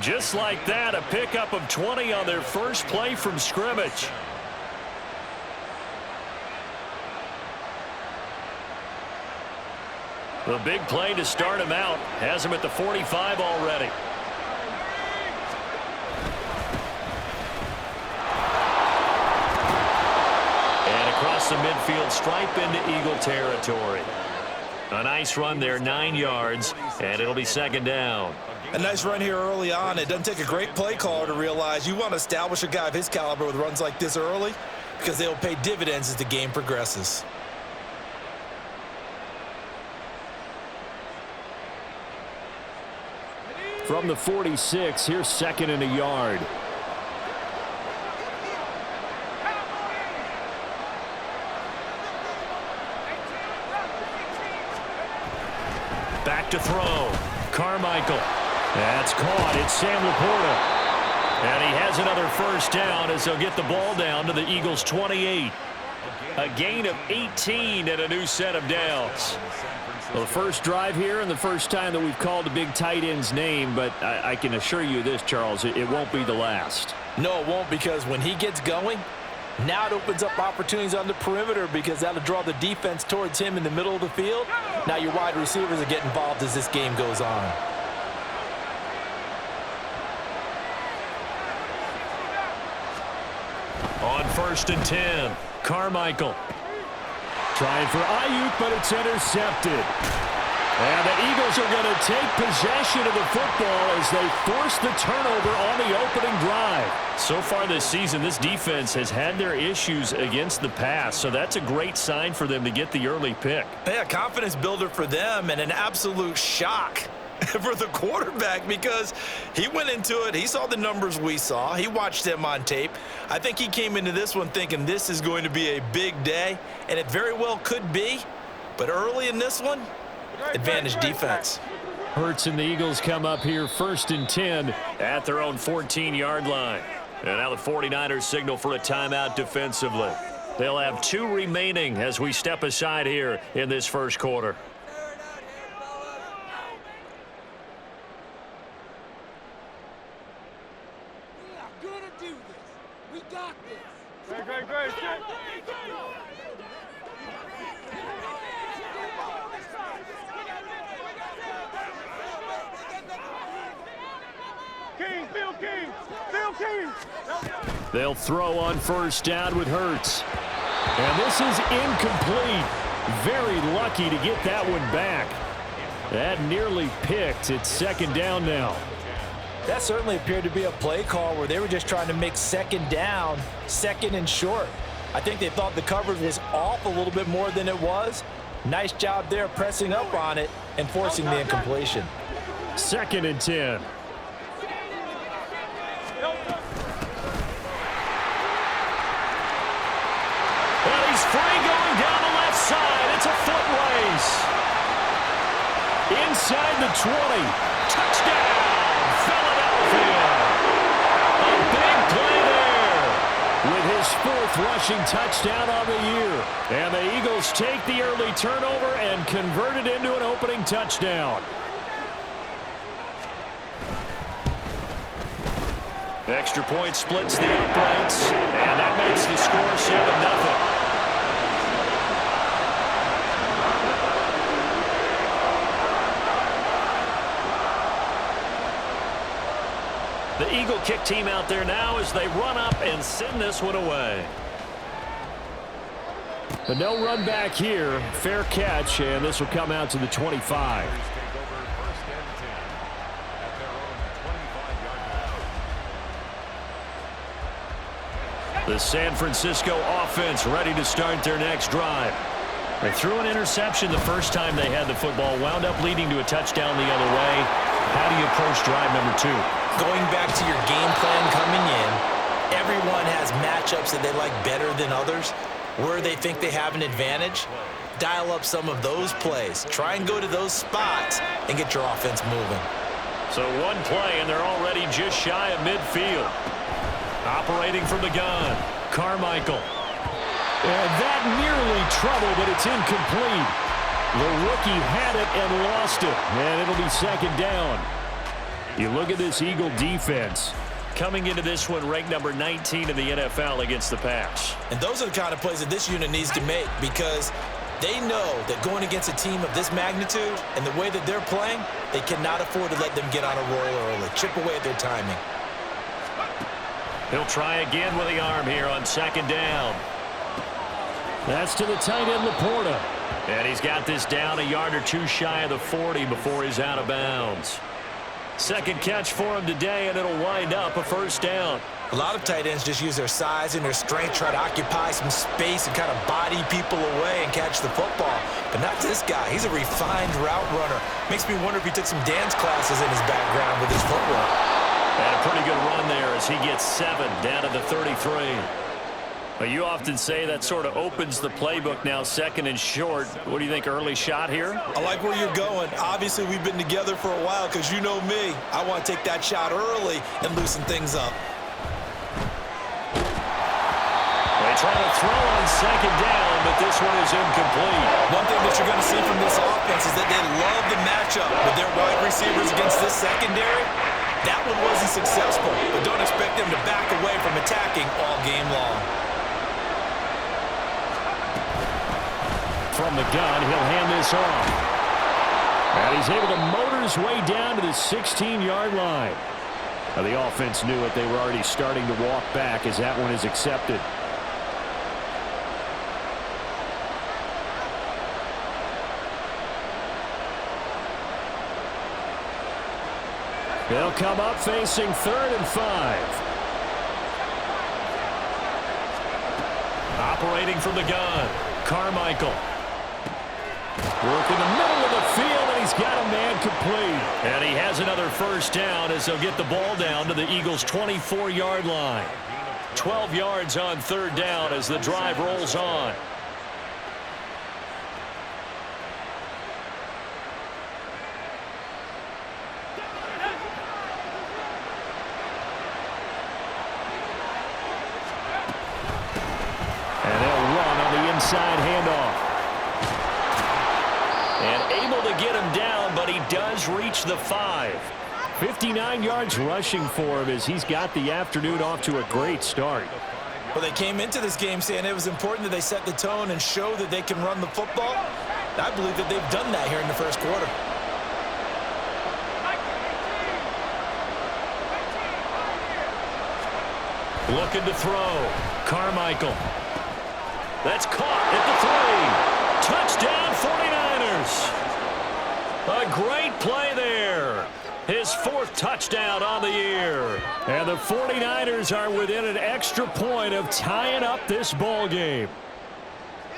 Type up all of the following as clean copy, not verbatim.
Just like that, a pickup of 20 on their first play from scrimmage. The big play to start him out has him at the 45 already. And across the midfield stripe into Eagle territory. A nice run there, 9 yards, and it'll be second down. A nice run here early on. It doesn't take a great play caller to realize you want to establish a guy of his caliber with runs like this early because they'll pay dividends as the game progresses. From the 46, here's second and a yard. Back to throw. Carmichael. That's caught. It's Sam Laporta. And he has another first down as they'll get the ball down to the Eagles' 28. A gain of 18 and a new set of downs. Well, the first drive here and the first time that we've called a big tight end's name, but I can assure you this, Charles, it won't be the last. No, it won't, because when he gets going, now it opens up opportunities on the perimeter because that'll draw the defense towards him in the middle of the field. Now your wide receivers are getting involved as this game goes on. On 1st and 10, Carmichael. Trying for Ayuk, but it's intercepted. And the Eagles are going to take possession of the football as they force the turnover on the opening drive. So far this season, this defense has had their issues against the pass, so that's a great sign for them to get the early pick. Yeah, confidence builder for them and an absolute shock for the quarterback because he went into it. He saw the numbers we saw. He watched them on tape. I think he came into this one thinking this is going to be a big day, and it very well could be. But early in this one, advantage defense. Hurts and the Eagles come up here 1st and 10 at their own 14-yard line. And now the 49ers signal for a timeout defensively. They'll have 2 remaining as we step aside here in this first quarter. They'll throw on 1st down with Hurts. And this is incomplete. Very lucky to get that one back. That nearly picked. It's 2nd down now. That certainly appeared to be a play call where they were just trying to make 2nd down, 2nd and short. I think they thought the coverage was off a little bit more than it was. Nice job there pressing up on it and forcing the incompletion. 2nd and 10. Well, he's free going down the left side. It's a foot race. Inside the 20. Touchdown, Philadelphia. A big play there with his 4th rushing touchdown on the year. And the Eagles take the early turnover and convert it into an opening touchdown. Extra point splits the uprights, and that makes the score 7-0. The Eagle kick team out there now as they run up and send this one away. But no run back here. Fair catch, and this will come out to the 25. The San Francisco offense ready to start their next drive. They threw an interception the first time they had the football, wound up leading to a touchdown the other way. How do you approach drive number 2? Going back to your game plan coming in, everyone has matchups that they like better than others. Where they think they have an advantage, dial up some of those plays. Try and go to those spots and get your offense moving. So one play, and they're already just shy of midfield. Operating from the gun, Carmichael. And that nearly trouble, but it's incomplete. The rookie had it and lost it, and it'll be 2nd down. You look at this Eagle defense. Coming into this one ranked number 19 in the NFL against the pass. And those are the kind of plays that this unit needs to make because they know that going against a team of this magnitude and the way that they're playing, they cannot afford to let them get on a roll early. Chip away at their timing. He'll try again with the arm here on second down. That's to the tight end, Laporta. And he's got this down a yard or two shy of the 40 before he's out of bounds. Second catch for him today, and it'll wind up a first down. A lot of tight ends just use their size and their strength, try to occupy some space and kind of body people away and catch the football. But not this guy. He's a refined route runner. Makes me wonder if he took some dance classes in his background with his footwork. And a pretty good run there as he gets 7 down to the 33. But you often say that sort of opens the playbook now, second and short. What do you think, early shot here? I like where you're going. Obviously, we've been together for a while because you know me. I want to take that shot early and loosen things up. They try to throw on second down, but this one is incomplete. One thing that you're going to see from this offense is that they love the matchup with their wide receivers against this secondary. That one wasn't successful, but don't expect them to back away from attacking all game long. From the gun, he'll hand this off. And he's able to motor his way down to the 16-yard line. Now, the offense knew it. They were already starting to walk back as that one is accepted. They'll come up facing 3rd and 5. Operating from the gun, Carmichael. Work in the middle of the field, and he's got a man complete. And he has another first down as they'll get the ball down to the Eagles' 24-yard line. 12 yards on 3rd down as the drive rolls on. And they'll run on the inside handoff. And able to get him down, but he does reach the 5. 59 yards rushing for him as he's got the afternoon off to a great start. Well, they came into this game saying it was important that they set the tone and show that they can run the football. And I believe that they've done that here in the first quarter. Looking to throw. Carmichael. That's caught at the 3. Touchdown 49ers. A great play there. His 4th touchdown on the year. And the 49ers are within an extra point of tying up this ball game.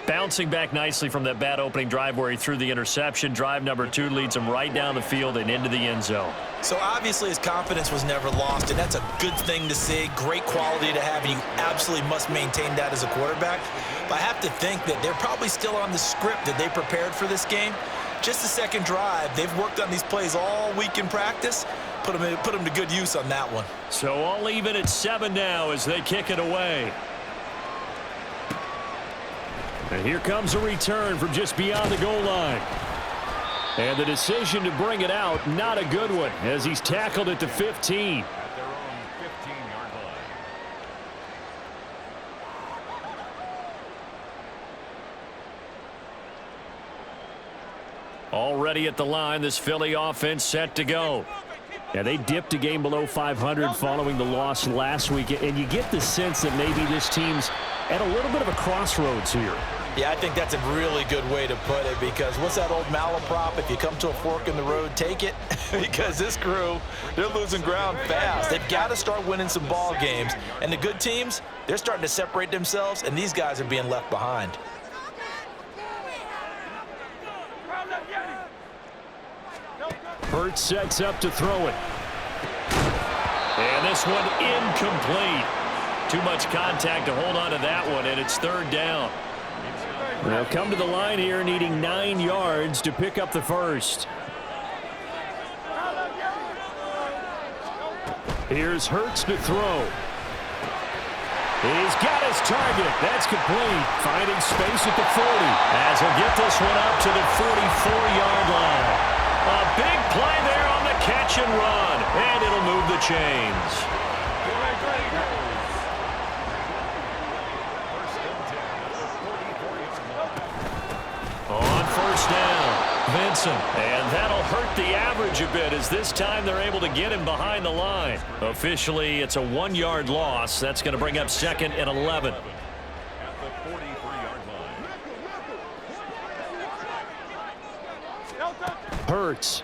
Bouncing back nicely from that bad opening drive where he threw the interception. Drive number 2 leads him right down the field and into the end zone. So obviously his confidence was never lost, and that's a good thing to see. Great quality to have, and you absolutely must maintain that as a quarterback. But I have to think that they're probably still on the script that they prepared for this game. Just the second drive, they've worked on these plays all week in practice. Put them to good use on that one. So all even at 7 now as they kick it away. And here comes a return from just beyond the goal line. And the decision to bring it out, not a good one, as he's tackled at the 15. Already at the line, this Philly offense set to go. Yeah, they dipped a game below 500 following the loss last week, and you get the sense that maybe this team's at a little bit of a crossroads here. Yeah, I think that's a really good way to put it, because what's that old malaprop? If you come to a fork in the road, take it. Because this crew, they're losing ground fast. They've got to start winning some ball games. And the good teams, they're starting to separate themselves, and these guys are being left behind. Hurts sets up to throw it. And this one incomplete. Too much contact to hold on to that one, and it's 3rd down. They'll come to the line here needing 9 yards to pick up the first. Here's Hurts to throw. He's got his target. That's complete. Finding space at the 40. As he'll get this one up to the 44-yard line. A big play there on the catch catch and run, and it'll move the chains. On first down, Vincent. And that'll hurt the average a bit as this time they're able to get him behind the line. Officially, it's a 1-yard loss. That's going to bring up 2nd and 11. Hurts.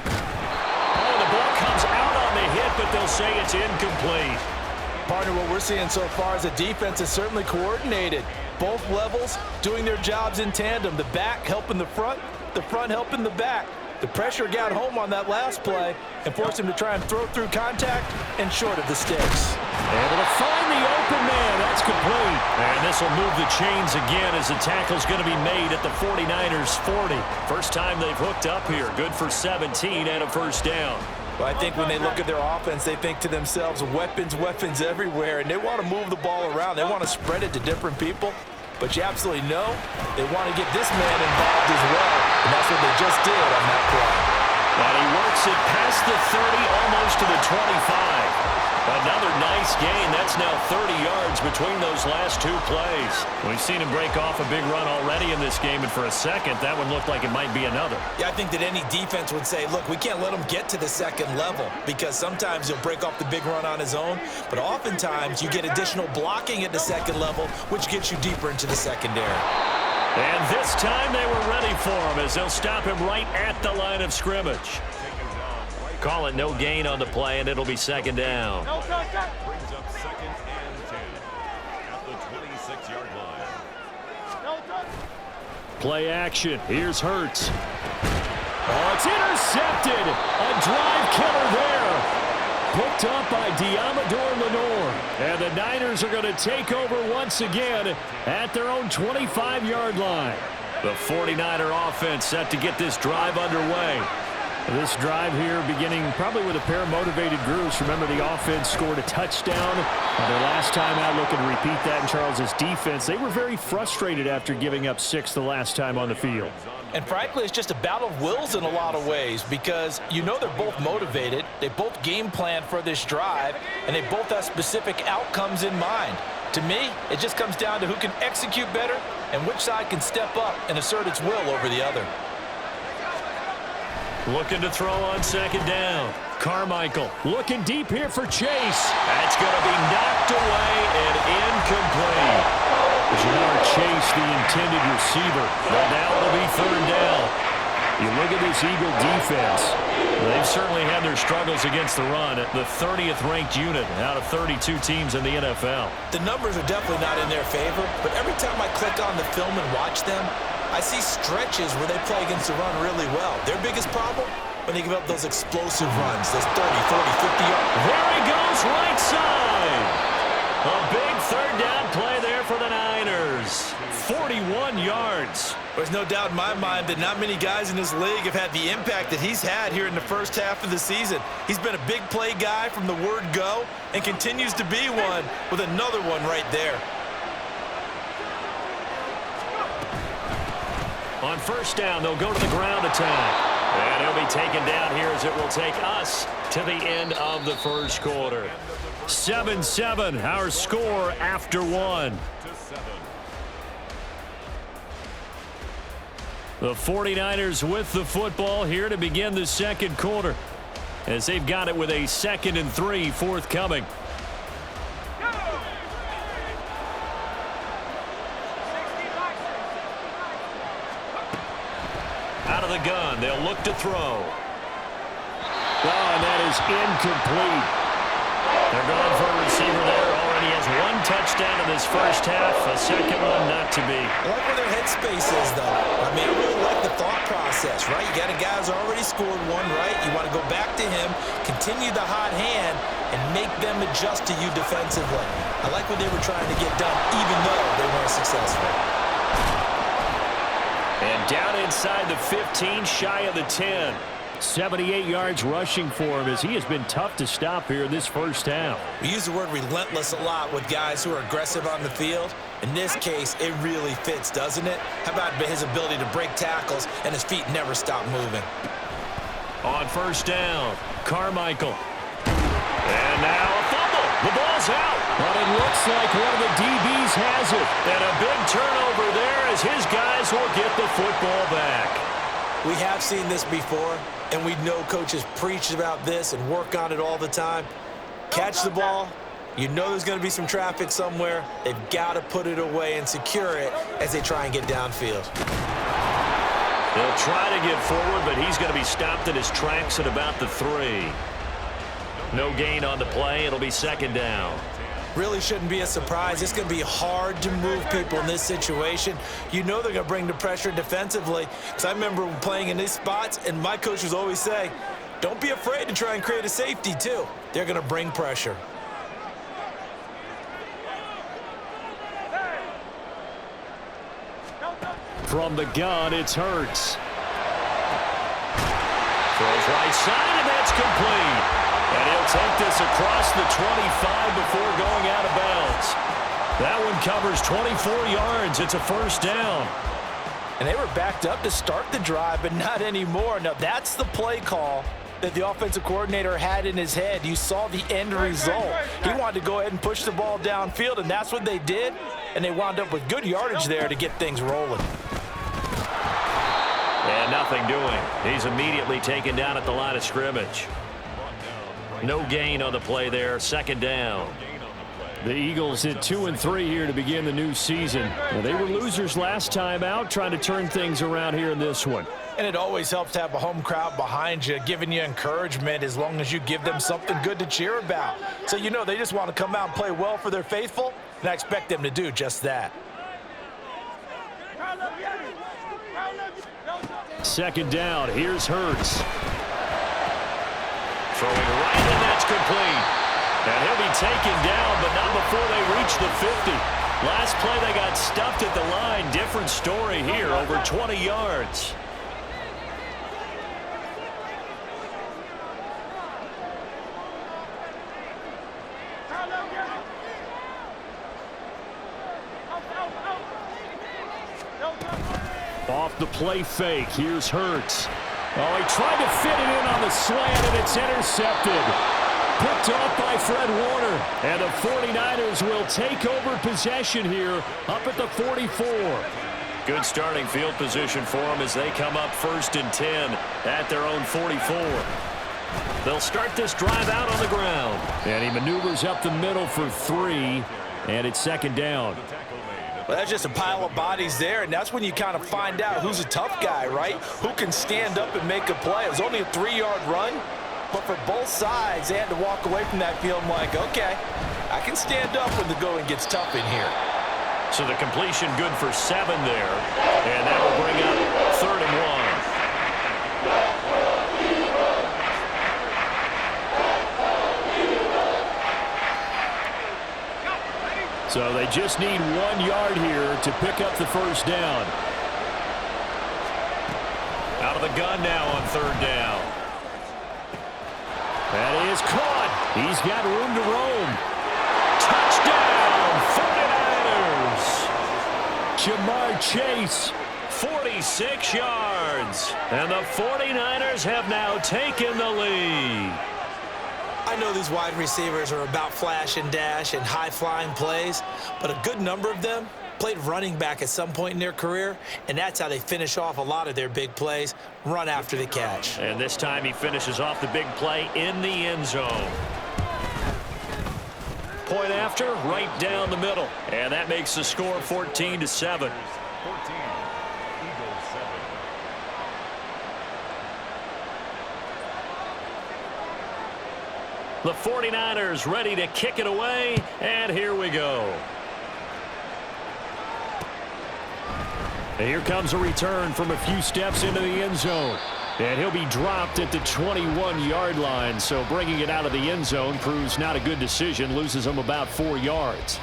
Oh, the ball comes out on the hit, but they'll say it's incomplete. Partner, what we're seeing so far is the defense is certainly coordinated. Both levels doing their jobs in tandem. The back helping the front helping the back. The pressure got home on that last play and forced him to try and throw through contact and short of the sticks. Able to find the open man. That's complete. And this will move the chains again as the tackle's going to be made at the 49ers 40. First time they've hooked up here. Good for 17 and a first down. Well, I think when they look at their offense, they think to themselves, weapons everywhere, and they want to move the ball around. They want to spread it to different people. But you absolutely know they want to get this man involved as well, and that's what they just did on that play. And he works it past the 30, almost to the 25. Another nice gain. That's now 30 yards between those last 2 plays. We've seen him break off a big run already in this game, and for a second, that one looked like it might be another. Yeah, I think that any defense would say, look, we can't let him get to the second level because sometimes he'll break off the big run on his own, but oftentimes you get additional blocking at the second level, which gets you deeper into the secondary. And this time they were ready for him as they'll stop him right at the line of scrimmage. Call it no gain on the play, and it'll be 2nd down. Brings up 2nd and 10 at the 26-yard line. Play action. Here's Hurts. Oh, it's intercepted. A drive killer there. Picked up by Diamador Lenore. And the Niners are going to take over once again at their own 25-yard line. The 49er offense set to get this drive underway. This drive here beginning probably with a pair of motivated groups. Remember, the offense scored a touchdown their last time out, looking to repeat that in Charles's defense. They were very frustrated after giving up 6 the last time on the field. And frankly, it's just a battle of wills in a lot of ways because you know they're both motivated. They both game plan for this drive, and they both have specific outcomes in mind. To me, it just comes down to who can execute better and which side can step up and assert its will over the other. Looking to throw on 2nd down. Carmichael looking deep here for Chase. That's going to be knocked away and incomplete. Jamar Chase, the intended receiver. But now it'll be 3rd down. You look at this Eagle defense. They've certainly had their struggles against the run. The 30th ranked unit out of 32 teams in the NFL. The numbers are definitely not in their favor, but every time I click on the film and watch them, I see stretches where they play against the run really well. Their biggest problem, when they give up those explosive runs, those 30, 40, 50 yards. There he goes, right side. A big 3rd down play there for the Niners. 41 yards. There's no doubt in my mind that not many guys in this league have had the impact that he's had here in the first half of the season. He's been a big play guy from the word go and continues to be one with another one right there. On first down, they'll go to the ground attack. And he'll be taken down here as it will take us to the end of the first quarter. 7-7, our score after 1. The 49ers with the football here to begin the second quarter as they've got it with a 2nd and 3 forthcoming. Out of the gun, they'll look to throw. Oh, and that is incomplete. They're going for a receiver there. Already has 1 touchdown in this first half. A second one not to be. I like where their headspace is, though. I mean, I really like the thought process, right? You got a guy who's already scored 1, right? You want to go back to him, continue the hot hand, and make them adjust to you defensively. I like what they were trying to get done, even though they weren't successful. And down inside the 15, shy of the 10. 78 yards rushing for him as he has been tough to stop here in this first half. We use the word relentless a lot with guys who are aggressive on the field. In this case, it really fits, doesn't it? How about his ability to break tackles and his feet never stop moving? On first down, Carmichael. And now a fumble. The ball's out. But it looks like one of the DBs has it. And a big turnover there as his guys will get the football back. We have seen this before, and we know coaches preach about this and work on it all the time. Catch the ball. You know there's going to be some traffic somewhere. They've got to put it away and secure it as they try and get downfield. They'll try to get forward, but he's going to be stopped in his tracks at about the 3. No gain on the play. It'll be second down. Really shouldn't be a surprise. It's going to be hard to move people in this situation. You know they're going to bring the pressure defensively. Because I remember playing in these spots, and my coach was always saying, don't be afraid to try and create a safety, too. They're going to bring pressure. From the gun, it's Hurts. Throws right side, and that's complete. And he'll take this across the 25 before going out of bounds. That one covers 24 yards. It's a first down. And they were backed up to start the drive, but not anymore. Now, that's the play call that the offensive coordinator had in his head. You saw the end result. He wanted to go ahead and push the ball downfield, and that's what they did. And they wound up with good yardage there to get things rolling. And nothing doing. He's immediately taken down at the line of scrimmage. No gain on the play there. Second down. The Eagles hit 2-3 here to begin the new season. Well, they were losers last time out, trying to turn things around here in this one. And it always helps to have a home crowd behind you, giving you encouragement as long as you give them something good to cheer about. So you know they just want to come out and play well for their faithful, and I expect them to do just that. Second down. Here's Hurts. Throwing right, and that's complete. And he'll be taken down, but not before they reach the 50. Last play, they got stuffed at the line. Different story here, over 20 yards. Off the play fake, here's Hurts. Oh, he tried to fit it in on the slant, and it's intercepted. Picked off by Fred Warner. And the 49ers will take over possession here up at the 44. Good starting field position for them as they come up 1st and 10 at their own 44. They'll start this drive out on the ground. And he maneuvers up the middle for 3, and it's second down. Well, that's just a pile of bodies there, and that's when you kind of find out who's a tough guy, right? Who can stand up and make a play. It was only a 3-yard run, but for both sides, they had to walk away from that field like, okay, I can stand up when the going gets tough in here. So the completion good for 7 there, and that will bring up 3rd and 1. So they just need 1 yard here to pick up the first down. Out of the gun now on 3rd down. That is caught. He's got room to roam. Touchdown, 49ers. Jamar Chase, 46 yards. And the 49ers have now taken the lead. I know these wide receivers are about flash and dash and high-flying plays, but a good number of them played running back at some point in their career, and that's how they finish off a lot of their big plays, run after the catch. And this time he finishes off the big play in the end zone. Point after, right down the middle. And that makes the score 14-7. 14, Eagles 7. The 49ers ready to kick it away, and here we go. And here comes a return from a few steps into the end zone. And he'll be dropped at the 21-yard line, so bringing it out of the end zone proves not a good decision, loses them about 4 yards.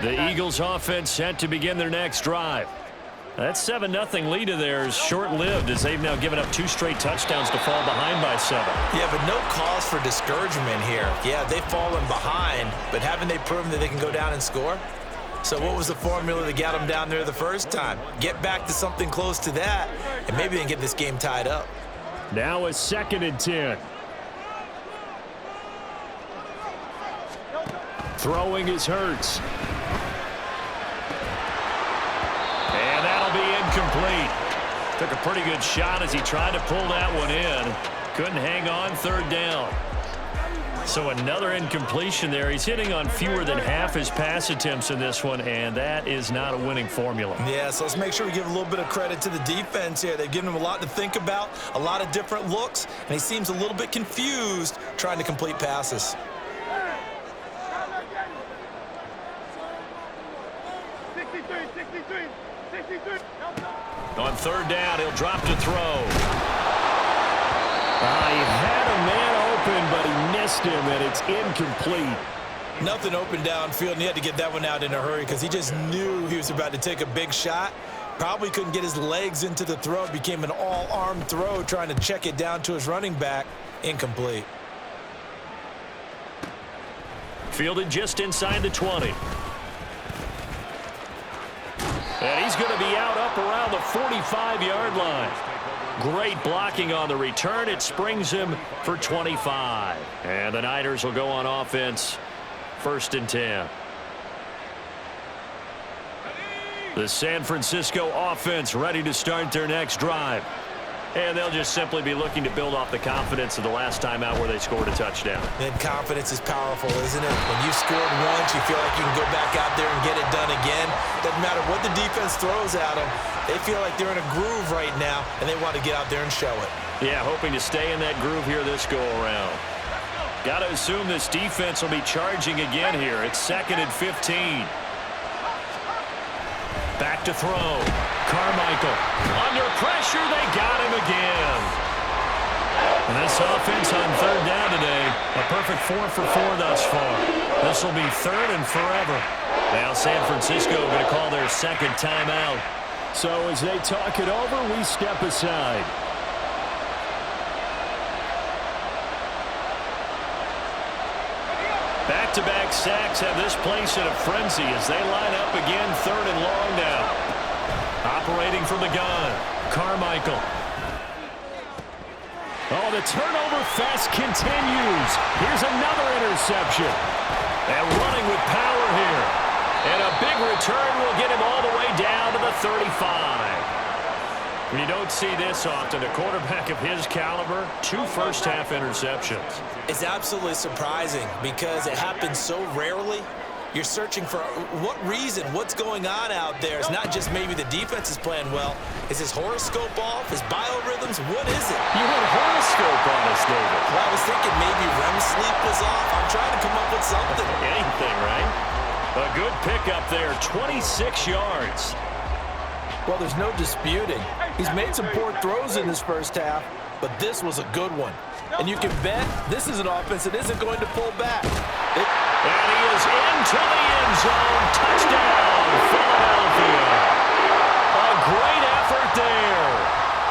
The Eagles offense set to begin their next drive. That 7-0 lead of theirs short-lived as they've now given up 2 straight touchdowns to fall behind by 7. Yeah, but no cause for discouragement here. Yeah, they've fallen behind, but haven't they proven that they can go down and score? So what was the formula that got them down there the first time? Get back to something close to that, and maybe they can get this game tied up. Now a 2nd and 10. Throwing is Hurts. And that'll be incomplete. Took a pretty good shot as he tried to pull that one in. Couldn't hang on, 3rd down. So another incompletion there. He's hitting on fewer than half his pass attempts in this one, and that is not a winning formula. Yeah, so let's make sure we give a little bit of credit to the defense here. They've given him a lot to think about, a lot of different looks, and he seems a little bit confused trying to complete passes. On 3rd down, he'll drop to throw. He had a man open, but he missed him, and it's incomplete. Nothing open downfield, and he had to get that one out in a hurry because he just knew he was about to take a big shot. Probably couldn't get his legs into the throw. It became an all-arm throw trying to check it down to his running back. Incomplete. Fielded just inside the 20. And he's going to be out up around the 45-yard line. Great blocking on the return. It springs him for 25. And the Niners will go on offense. 1st and 10. The San Francisco offense ready to start their next drive. And they'll just simply be looking to build off the confidence of the last time out where they scored a touchdown. And confidence is powerful, isn't it? When you've scored once, you feel like you can go back out there and get it done again. Doesn't matter what the defense throws at them. They feel like they're in a groove right now, and they want to get out there and show it. Yeah, hoping to stay in that groove here this go-around. Got to assume this defense will be charging again here. It's 2nd and 15. Back to throw. Carmichael. Under pressure, they got him again. And this offense on 3rd down today, a perfect 4 for 4 thus far. This will be 3rd and forever. Now San Francisco going to call their 2nd timeout. So as they talk it over, we step aside. Back-to-back sacks have this place in a frenzy as they line up again 3rd and long now. Operating from the gun, Carmichael. Oh, the turnover fest continues. Here's another interception. And running with power here. And a big return will get him all the way down to the 35. You don't see this often. A quarterback of his caliber, 2 first-half interceptions. It's absolutely surprising because it happens so rarely. You're searching for what reason, what's going on out there. It's not just maybe the defense is playing well. Is his horoscope off? His biorhythms? What is it? You had a horoscope on us, David. Well, I was thinking maybe REM sleep was off. I'm trying to come up with something. Anything, right? A good pickup there, 26 yards. Well, there's no disputing. He's made some poor throws in this first half, but this was a good one. And you can bet this is an offense that isn't going to pull back. And he is into the end zone. Touchdown, Philadelphia. A great effort there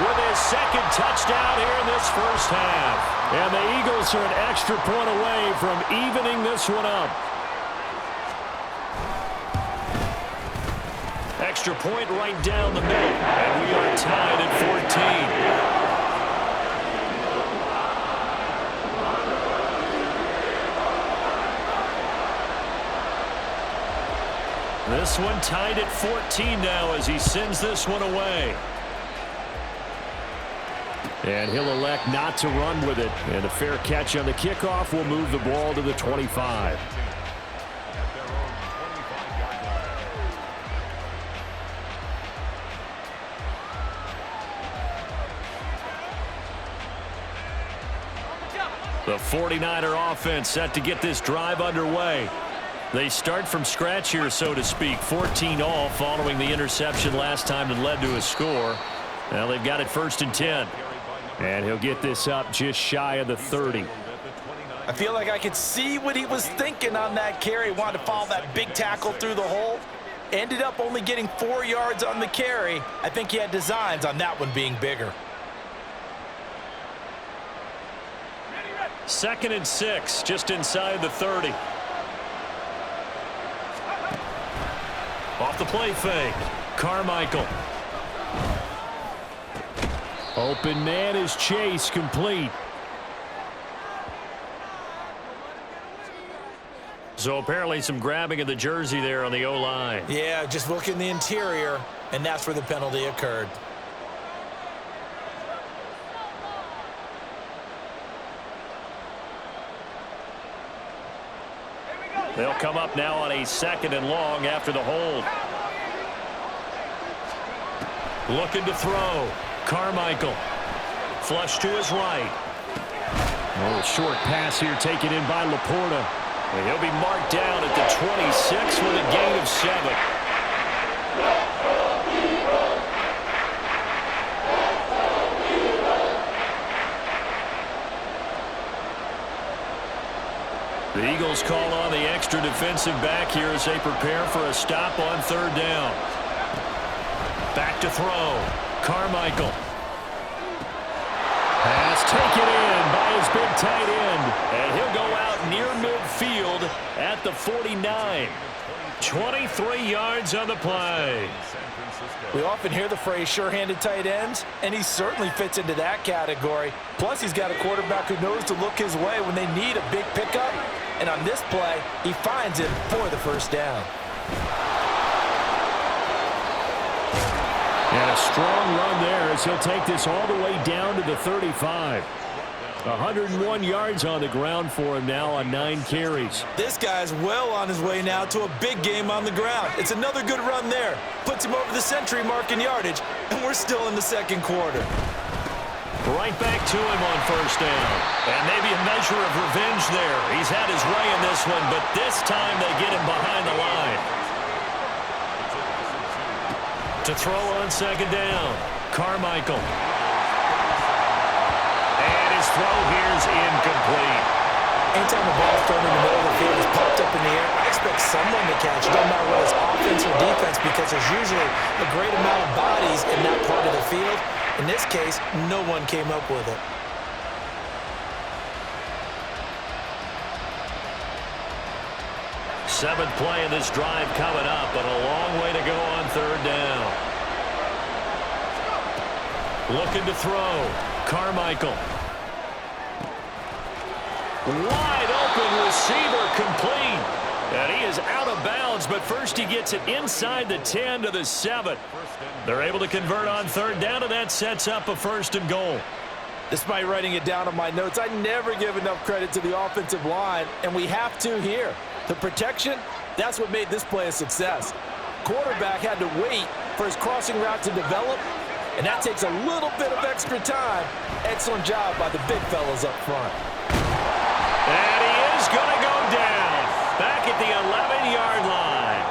with his 2nd touchdown here in this first half. And the Eagles are an extra point away from evening this one up. Extra point right down the middle. And we are tied at 14. This one tied at 14 now as he sends this one away. And he'll elect not to run with it. And a fair catch on the kickoff will move the ball to the 25. The 49er offense set to get this drive underway. They start from scratch here, so to speak. 14 all following the interception last time that led to a score. Now they've got it 1st and 10. And he'll get this up just shy of the 30. I feel like I could see what he was thinking on that carry. Wanted to follow that big tackle through the hole. Ended up only getting 4 yards on the carry. I think he had designs on that one being bigger. 2nd and 6, just inside the 30. Off the play fake, Carmichael. Open man is Chase, complete. So apparently some grabbing of the jersey there on the O-line. Yeah, just look in the interior, and that's where the penalty occurred. They'll come up now on a 2nd and long after the hold. Looking to throw. Carmichael. Flush to his right. A little short pass here taken in by Laporta. And he'll be marked down at the 26 with a gain of 7. The Eagles call on the extra defensive back here as they prepare for a stop on 3rd down. Back to throw. Carmichael. Pass taken in by his big tight end. And he'll go out near midfield at the 49. 23 yards on the play. We often hear the phrase sure-handed tight ends, and he certainly fits into that category. Plus, he's got a quarterback who knows to look his way when they need a big pickup. And on this play, he finds him for the 1st down. And a strong run there as he'll take this all the way down to the 35. 101 yards on the ground for him now on 9 carries. This guy's well on his way now to a big game on the ground. It's another good run there. Puts him over the century mark in yardage, and we're still in the 2nd quarter. Right back to him on 1st down. And maybe a measure of revenge there. He's had his way in this one, but this time they get him behind the line. To throw on 2nd down. Carmichael. And his throw here's incomplete. Anytime the ball's thrown in the middle of the field is popped up in the air, I expect someone to catch it. Doesn't matter whether it's offense or defense, because there's usually a great amount of bodies in that part of the field. In this case, no one came up with it. Seventh play of this drive coming up, but a long way to go on 3rd down. Looking to throw. Carmichael. Wide open receiver, complete. And he is out of bounds, but first he gets it inside the 10 to the 7. They're able to convert on 3rd down, and that sets up a 1st and goal. Despite writing it down on my notes, I never give enough credit to the offensive line, and we have to here. The protection, that's what made this play a success. Quarterback had to wait for his crossing route to develop, and that takes a little bit of extra time. Excellent job by the big fellas up front. And he is going to go down back at the 11-yard line.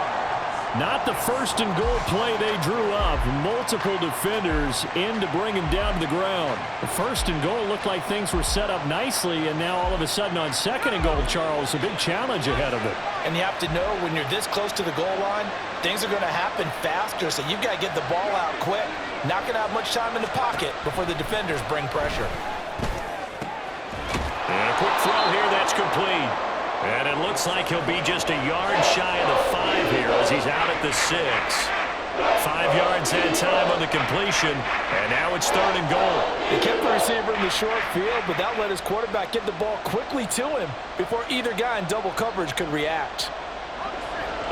Not the 1st and goal play they drew up. Multiple defenders in to bring him down to the ground. The 1st and goal looked like things were set up nicely, and now all of a sudden on 2nd and goal, Charles, a big challenge ahead of it. And you have to know when you're this close to the goal line, things are going to happen faster, so you've got to get the ball out quick. Not going to have much time in the pocket before the defenders bring pressure. And a quick throw here, that's complete. And it looks like he'll be just a yard shy of the 5 here as he's out at the 6. 5 yards that time on the completion, and now it's 3rd and goal. He kept the receiver in the short field, but that let his quarterback get the ball quickly to him before either guy in double coverage could react.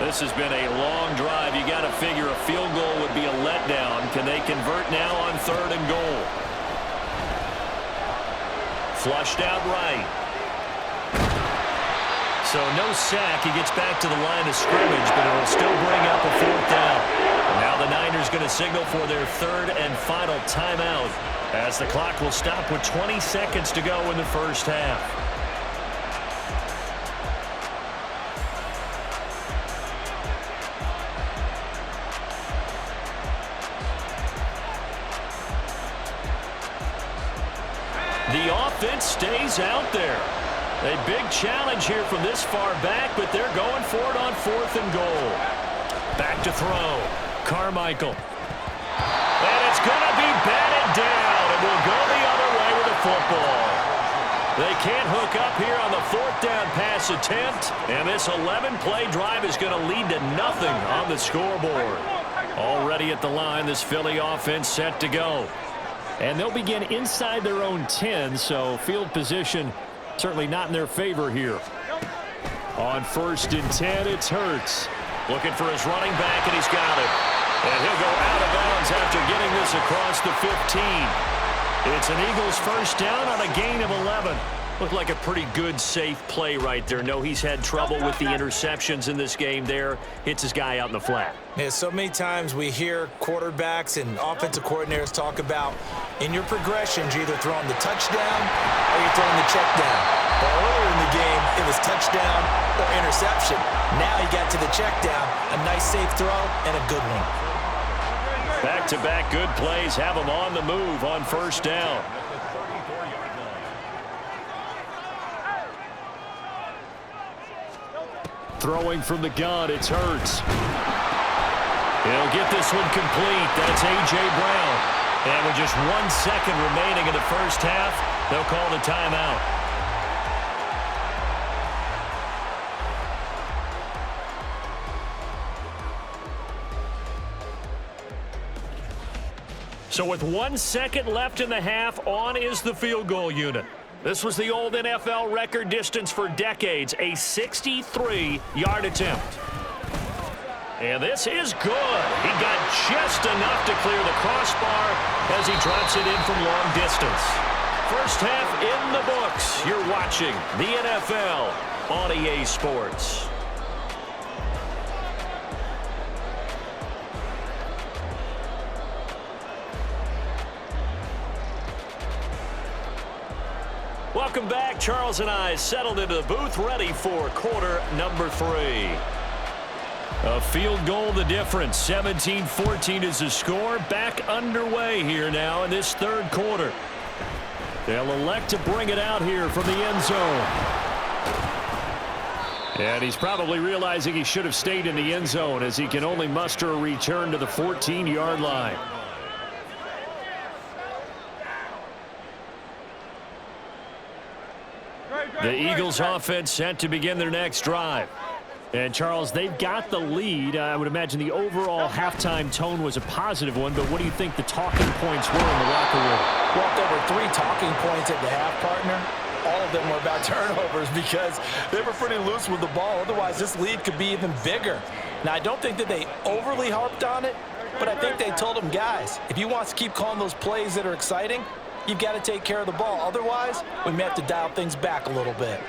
This has been a long drive. You got to figure a field goal would be a letdown. Can they convert now on 3rd and goal? Flushed out right. So no sack. He gets back to the line of scrimmage, but it will still bring up a 4th down. And now the Niners going to signal for their 3rd and final timeout as the clock will stop with 20 seconds to go in the 1st half. The offense stays out there. A big challenge here from this far back, but they're going for it on 4th and goal. Back to throw. Carmichael. And it's going to be batted down, and we'll go the other way with the football. They can't hook up here on the 4th down pass attempt, and this 11-play drive is going to lead to nothing on the scoreboard. Already at the line, this Philly offense set to go. And they'll begin inside their own 10, so field position certainly not in their favor here. On 1st and 10, it's Hurts. Looking for his running back, and he's got it. And he'll go out of bounds after getting this across the 15. It's an Eagles first down on a gain of 11. Looked like a pretty good, safe play right there. No, he's had trouble with the interceptions in this game there. Hits his guy out in the flat. Yeah, so many times we hear quarterbacks and offensive coordinators talk about in your progressions, you're either throwing the touchdown or you're throwing the check down. But earlier in the game, it was touchdown or interception. Now he got to the check down, a nice safe throw and a good one. Back-to-back good plays have him on the move on 1st down. Throwing from the gun, it's Hurts. He'll get this one complete. That's A.J. Brown. And with just 1 second remaining in the first half, they'll call the timeout. So with 1 second left in the half, on is the field goal unit. This was the old NFL record distance for decades, a 63-yard attempt. And this is good. He got just enough to clear the crossbar as he drops it in from long distance. First half in the books. You're watching the NFL on EA Sports. Welcome back. Charles and I settled into the booth, ready for quarter number 3. A field goal the difference. 17-14 is the score. Back underway here now in this third quarter. They'll elect to bring it out here from the end zone. And he's probably realizing he should have stayed in the end zone as he can only muster a return to the 14-yard line. The Eagles offense set to begin their next drive. And, Charles, they've got the lead. I would imagine the overall halftime tone was a positive one, but what do you think the talking points were in the locker room? Well, if there were 3 talking points at the half, partner, all of them were about turnovers because they were pretty loose with the ball. Otherwise, this lead could be even bigger. Now, I don't think that they overly harped on it, but I think they told them, guys, if you want to keep calling those plays that are exciting, you've got to take care of the ball. Otherwise, we may have to dial things back a little bit.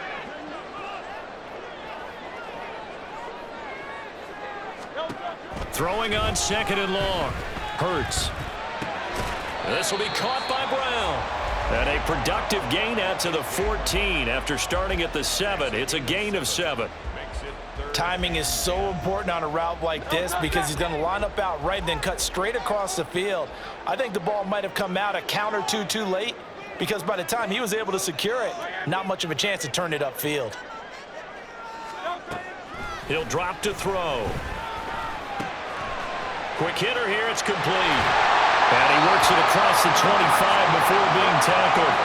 Throwing on 2nd and long. Hurts. This will be caught by Brown. And a productive gain out to the 14 after starting at the 7. It's a gain of 7. Timing is so important on a route like this because he's going to line up out right and then cut straight across the field. I think the ball might have come out a count or two too late because by the time he was able to secure it, not much of a chance to turn it upfield. He'll drop to throw. Quick hitter here, it's complete. And he works it across the 25 before being tackled.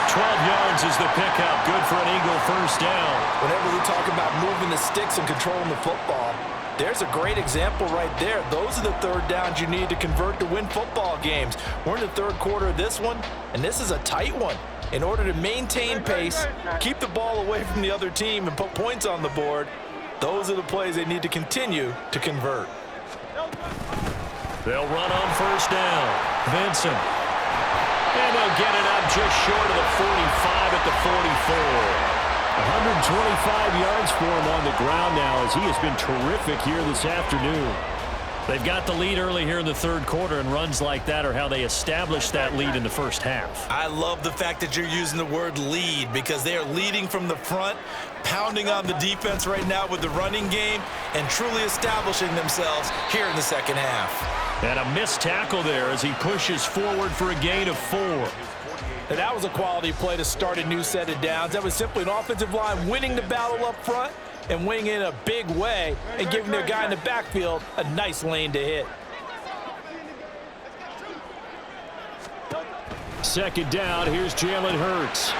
12 yards is the pickup. Good for an Eagle first down. Whenever we talk about moving the sticks and controlling the football, there's a great example right there. Those are the third downs you need to convert to win football games. We're in the third quarter of this one, and this is a tight one. In order to maintain pace, keep the ball away from the other team, and put points on the board, those are the plays they need to continue to convert. They'll run on first down. Vincent. And they'll get it up just short of the 45 at the 44. 125 yards for him on the ground now as he has been terrific here this afternoon. They've got the lead early here in the third quarter, and runs like that are how they established that lead in the first half. I love the fact that you're using the word lead because they are leading from the front, pounding on the defense right now with the running game, and truly establishing themselves here in the second half. And a missed tackle there as he pushes forward for a gain of 4. And that was a quality play to start a new set of downs. That was simply an offensive line winning the battle up front and winning in a big way and giving their guy in the backfield a nice lane to hit. Second down, here's Jalen Hurts.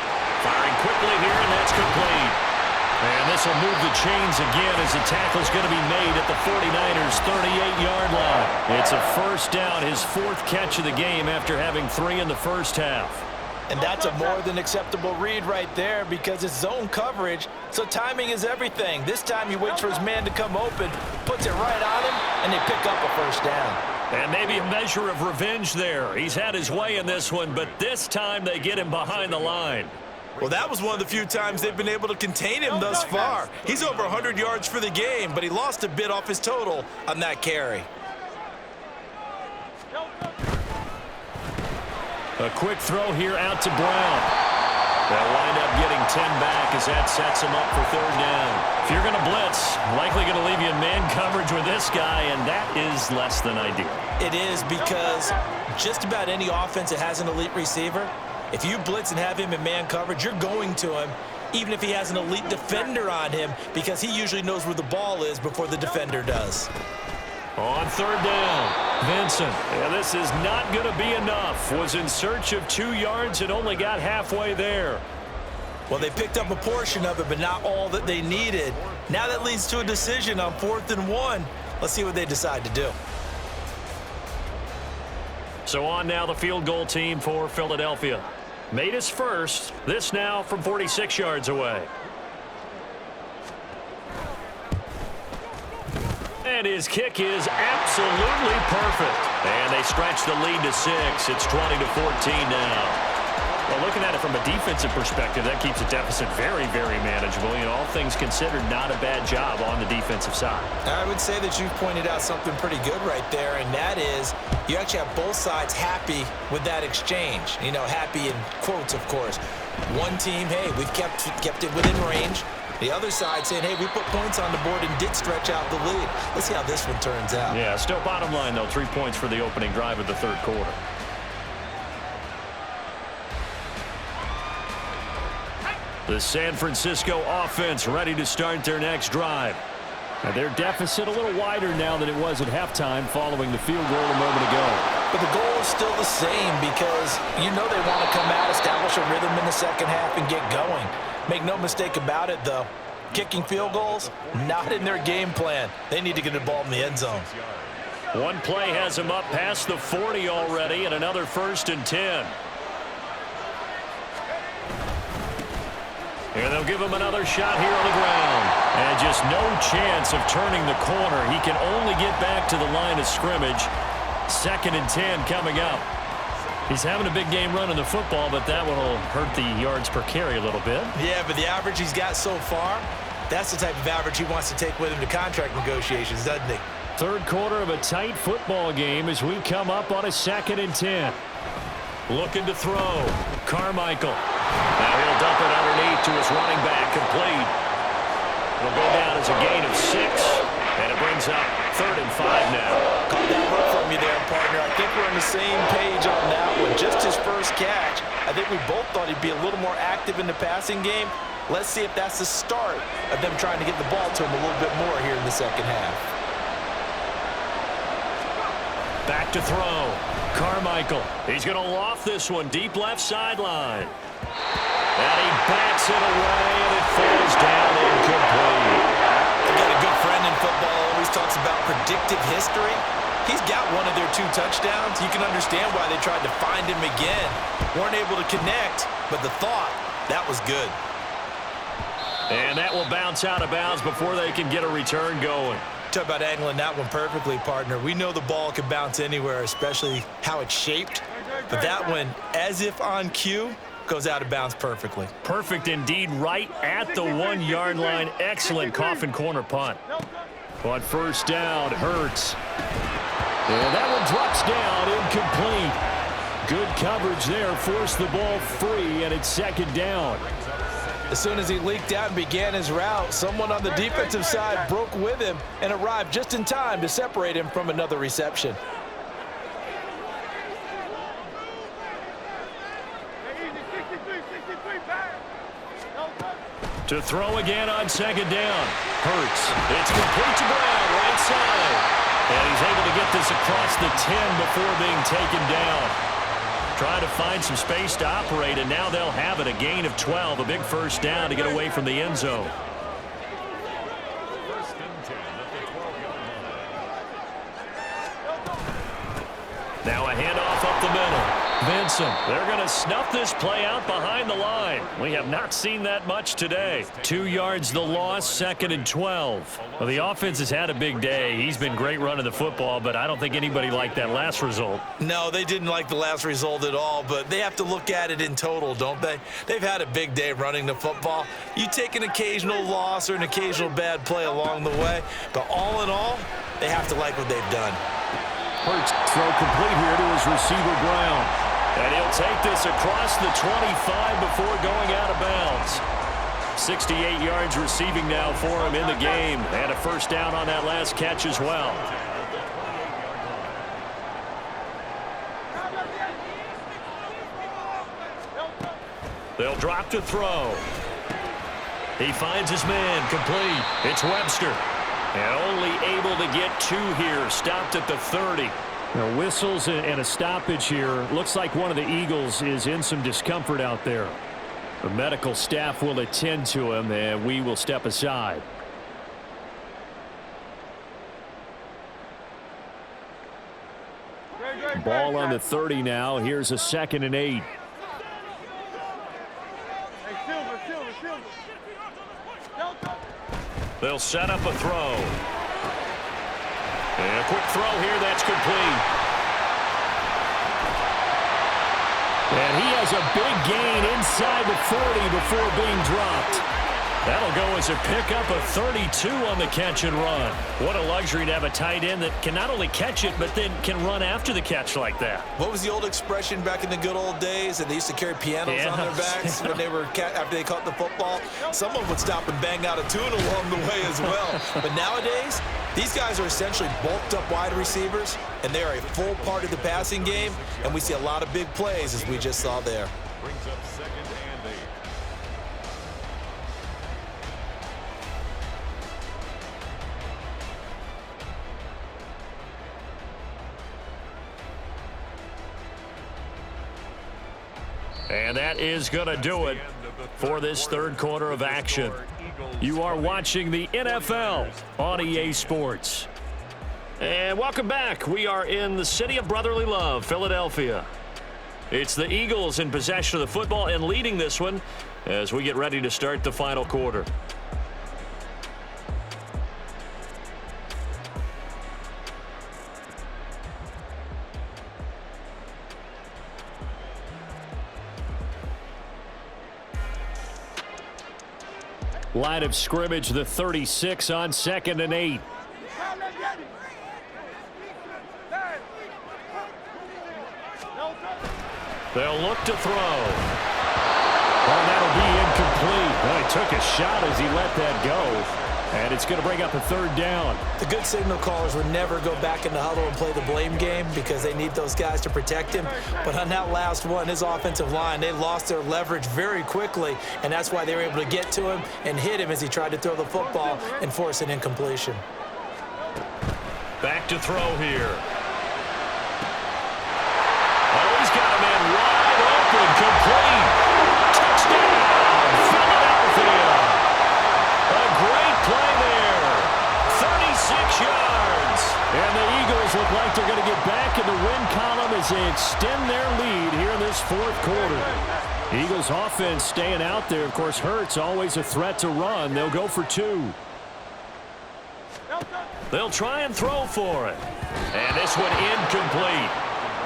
Firing quickly here, and that's complete. And this will move the chains again as the tackle's going to be made at the 49ers' 38-yard line. It's a first down, his 4th catch of the game after having 3 in the first half. And that's a more than acceptable read right there because it's zone coverage, so timing is everything. This time he waits for his man to come open, puts it right on him, and they pick up a first down. And maybe a measure of revenge there. He's had his way in this one, but this time they get him behind the line. Well, that was one of the few times they've been able to contain him thus far. He's over 100 yards for the game, but he lost a bit off his total on that carry. A quick throw here out to Brown. They'll wind up getting 10 back as that sets him up for 3rd down. If you're going to blitz, likely going to leave you in man coverage with this guy, and that is less than ideal. It is because just about any offense that has an elite receiver, if you blitz and have him in man coverage, you're going to him, even if he has an elite defender on him, because he usually knows where the ball is before the defender does. On 3rd down, Vincent. Yeah, this is not going to be enough. Was in search of 2 yards and only got halfway there. Well, they picked up a portion of it, but not all that they needed. Now that leads to a decision on 4th and 1. Let's see what they decide to do. So on now the field goal team for Philadelphia. Made his first. This now from 46 yards away. And his kick is absolutely perfect. And they stretch the lead to 6. It's 20-14 now. Well, looking at it from a defensive perspective, that keeps a deficit very, very manageable. You know, all things considered, not a bad job on the defensive side. I would say that you've pointed out something pretty good right there, and that is you actually have both sides happy with that exchange. You know, happy in quotes, of course. One team, hey, we've kept it within range. The other side saying, hey, we put points on the board and did stretch out the lead. Let's see how this one turns out. Yeah, still bottom line, though, 3 points for the opening drive of the 3rd quarter. The San Francisco offense ready to start their next drive. And their deficit a little wider now than it was at halftime following the field goal a moment ago. But the goal is still the same because you know they want to come out, establish a rhythm in the second half, and get going. Make no mistake about it, though. Kicking field goals, not in their game plan. They need to get the ball in the end zone. One play has them up past the 40 already, and another 1st and 10. And they'll give him another shot here on the ground. And just no chance of turning the corner. He can only get back to the line of scrimmage. 2nd and 10 coming up. He's having a big game running the football, but that one will hurt the yards per carry a little bit. Yeah, but the average he's got so far, that's the type of average he wants to take with him to contract negotiations, doesn't he? 3rd quarter of a tight football game as we come up on a 2nd and 10. Looking to throw. Carmichael. Now he'll dump it underneath to his running back. Complete. It'll go down as a gain of 6. And it brings up 3rd and 5 now. Caught that look from you there, partner. I think we're on the same page on that one. Just his first catch. I think we both thought he'd be a little more active in the passing game. Let's see if that's the start of them trying to get the ball to him a little bit more here in the second half. Back to throw. Carmichael. He's going to loft this one deep left sideline. And he bats it away, and it falls down incomplete. I've got a good friend in football, always talks about predictive history. He's got one of their 2 touchdowns. You can understand why they tried to find him again. Weren't able to connect, but the thought, that was good. And that will bounce out of bounds before they can get a return going. Talk about angling that one perfectly, partner. We know the ball can bounce anywhere, especially how it's shaped. But that one, as if on cue, goes out of bounds perfectly. Perfect indeed, right at the 1-yard line. Excellent coffin corner punt. On 1st down, Hurts. And that one drops down, incomplete. Good coverage there, forced the ball free, and it's 2nd down. As soon as he leaked out and began his route, someone on the defensive side broke with him and arrived just in time to separate him from another reception. To throw again on 2nd down. Hurts. It's complete to Brown, right side. And he's able to get this across the 10 before being taken down. Trying to find some space to operate, and now they'll have it. A gain of 12, a big 1st down to get away from the end zone. Now a handoff up the middle. Vincent, they're going to snuff this play out behind the line. We have not seen that much today. 2 yards the loss, 2nd and 12. Well, the offense has had a big day. He's been great running the football, but I don't think anybody liked that last result. No, they didn't like the last result at all, but they have to look at it in total, don't they? They've had a big day running the football. You take an occasional loss or an occasional bad play along the way, but all in all, they have to like what they've done. Hurts throw complete here to his receiver Brown. And he'll take this across the 25 before going out of bounds. 68 yards receiving now for him in the game. And a first down on that last catch as well. They'll drop to throw. He finds his man complete. It's Webster. And only able to get 2 here. Stopped at the 30. Now, whistles and a stoppage here. Looks like one of the Eagles is in some discomfort out there. The medical staff will attend to him, and we will step aside. Ball on the 30 now. Here's a 2nd and 8. They'll set up a throw. And a quick throw here that's complete. And he has a big gain inside the 40 before being dropped. That'll go as a pickup of 32 on the catch and run. What a luxury to have a tight end that can not only catch it, but then can run after the catch like that. What was the old expression back in the good old days? And they used to carry pianos on their backs when they were after they caught the football. Someone would stop and bang out a tune along the way as well. But nowadays, these guys are essentially bulked up wide receivers, and they are a full part of the passing game. And we see a lot of big plays, as we just saw there. Brings up 2nd and 8. And that is going to do it for this 3rd quarter of action. You are watching the NFL on EA Sports. And welcome back. We are in the city of brotherly love, Philadelphia. It's the Eagles in possession of the football and leading this one as we get ready to start the final quarter. Line of scrimmage, the 36 on 2nd and 8. They'll look to throw. Oh, that'll be incomplete. Well, he took a shot as he let that go. And it's going to bring up a 3rd down. The good signal callers would never go back in the huddle and play the blame game because they need those guys to protect him. But on that last one, his offensive line, they lost their leverage very quickly, and that's why they were able to get to him and hit him as he tried to throw the football and force an incompletion. Back to throw here. Oh, he's got a man wide open, complete. Touchdown, Philadelphia. A great play there. 36 yards. And the Eagles look like they're going to get back in the win column as they extend their lead here in this 4th quarter. Eagles offense staying out there. Of course, Hurts always a threat to run. They'll go for 2. They'll try and throw for it. And this one incomplete.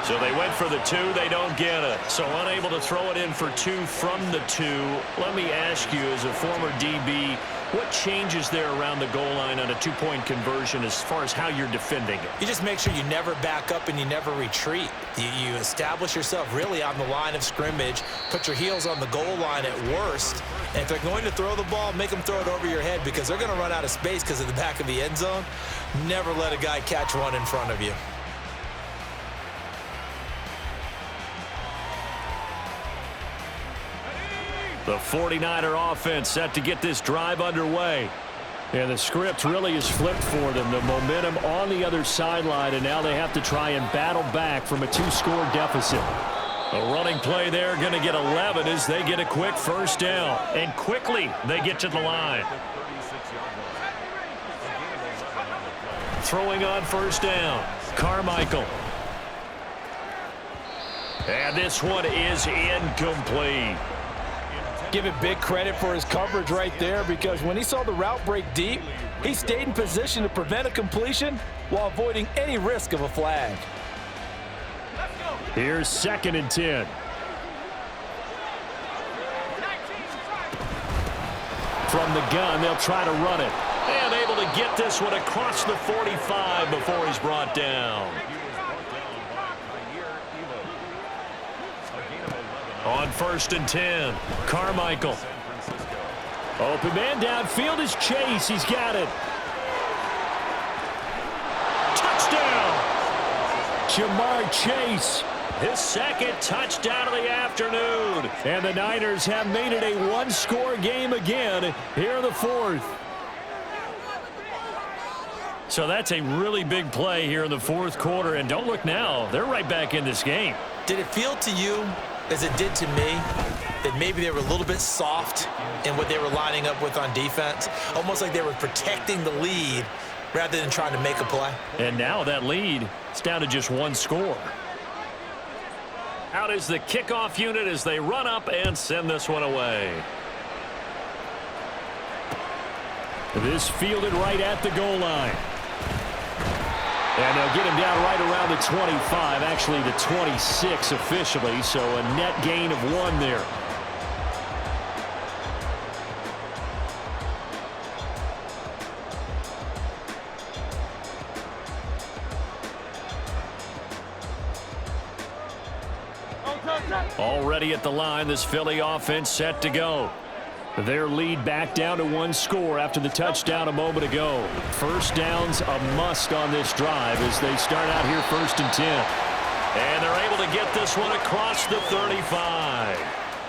So they went for the 2. They don't get it. So unable to throw it in for 2 from the 2. Let me ask you, as a former DB, what changes there around the goal line on a 2-point conversion as far as how you're defending it? You just make sure you never back up and you never retreat. You establish yourself really on the line of scrimmage, put your heels on the goal line at worst, and if they're going to throw the ball, make them throw it over your head because they're going to run out of space because of the back of the end zone. Never let a guy catch one in front of you. The 49er offense set to get this drive underway. And the script really is flipped for them. The momentum on the other sideline, and now they have to try and battle back from a 2-score deficit. A running play there, going to get 11 as they get a quick first down. And quickly they get to the line. Throwing on first down, Carmichael. And this one is incomplete. Give it big credit for his coverage right there, because when he saw the route break deep, he stayed in position to prevent a completion while avoiding any risk of a flag. Here's 2nd and 10. From the gun, they'll try to run it. And able to get this one across the 45 before he's brought down. On 1st and 10, Carmichael. Open man downfield is Chase. He's got it. Touchdown! Jamar Chase. His 2nd touchdown of the afternoon. And the Niners have made it a one-score game again here in the 4th. So that's a really big play here in the 4th quarter. And don't look now. They're right back in this game. Did it feel to you, as it did to me, that maybe they were a little bit soft in what they were lining up with on defense? Almost like they were protecting the lead rather than trying to make a play. And now that lead is down to just one score. Out is the kickoff unit as they run up and send this one away. This fielded right at the goal line. And they'll get him down right around the 25, actually the 26 officially, so a net gain of 1 there. Already at the line, this Philly offense set to go. Their lead back down to 1 score after the touchdown a moment ago. First down's a must on this drive as they start out here 1st and 10. And they're able to get this one across the 35.